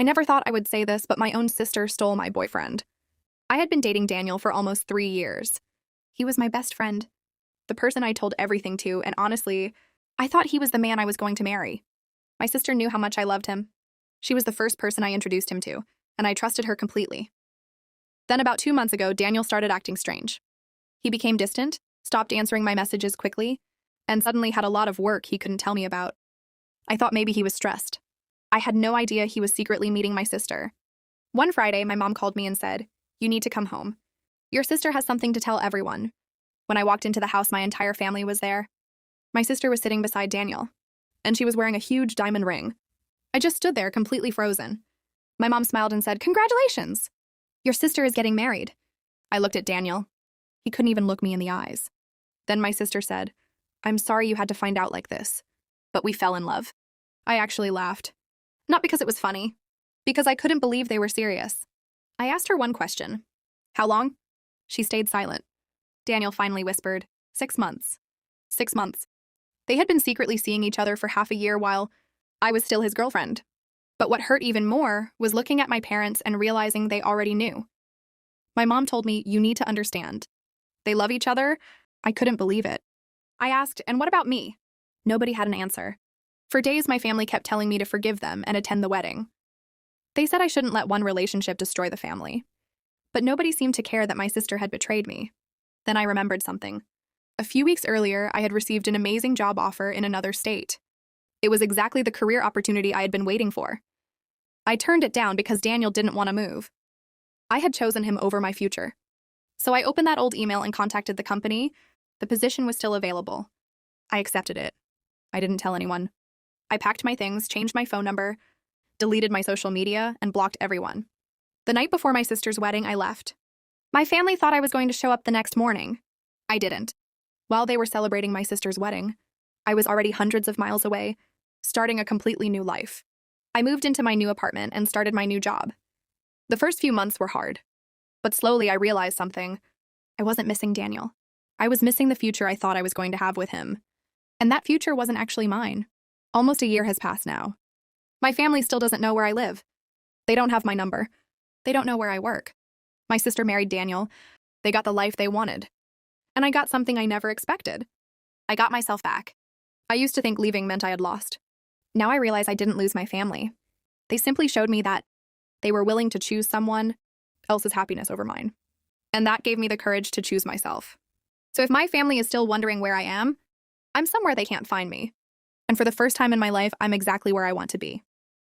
I never thought I would say this, but my own sister stole my boyfriend. I had been dating Daniel for almost 3 years. He was my best friend, the person I told everything to, and honestly, I thought he was the man I was going to marry. My sister knew how much I loved him. She was the first person I introduced him to, and I trusted her completely. Then about 2 months ago, Daniel started acting strange. He became distant, stopped answering my messages quickly, and suddenly had a lot of work he couldn't tell me about. I thought maybe he was stressed. I had no idea he was secretly meeting my sister. One Friday, my mom called me and said, "You need to come home. Your sister has something to tell everyone." When I walked into the house, my entire family was there. My sister was sitting beside Daniel, and she was wearing a huge diamond ring. I just stood there completely frozen. My mom smiled and said, "Congratulations! Your sister is getting married." I looked at Daniel. He couldn't even look me in the eyes. Then my sister said, "I'm sorry you had to find out like this, but we fell in love." I actually laughed. Not because it was funny, because I couldn't believe they were serious. I asked her one question. "How long?" She stayed silent. Daniel finally whispered, 6 months. 6 months. They had been secretly seeing each other for half a year while I was still his girlfriend. But what hurt even more was looking at my parents and realizing they already knew. My mom told me, "You need to understand. They love each other." I couldn't believe it. I asked, "And what about me?" Nobody had an answer. For days, my family kept telling me to forgive them and attend the wedding. They said I shouldn't let one relationship destroy the family. But nobody seemed to care that my sister had betrayed me. Then I remembered something. A few weeks earlier, I had received an amazing job offer in another state. It was exactly the career opportunity I had been waiting for. I turned it down because Daniel didn't want to move. I had chosen him over my future. So I opened that old email and contacted the company. The position was still available. I accepted it. I didn't tell anyone. I packed my things, changed my phone number, deleted my social media, and blocked everyone. The night before my sister's wedding, I left. My family thought I was going to show up the next morning. I didn't. While they were celebrating my sister's wedding, I was already hundreds of miles away, starting a completely new life. I moved into my new apartment and started my new job. The first few months were hard, but slowly I realized something. I wasn't missing Daniel. I was missing the future I thought I was going to have with him. And that future wasn't actually mine. Almost a year has passed now. My family still doesn't know where I live. They don't have my number. They don't know where I work. My sister married Daniel. They got the life they wanted. And I got something I never expected. I got myself back. I used to think leaving meant I had lost. Now I realize I didn't lose my family. They simply showed me that they were willing to choose someone else's happiness over mine. And that gave me the courage to choose myself. So if my family is still wondering where I am, I'm somewhere they can't find me. And for the first time in my life, I'm exactly where I want to be.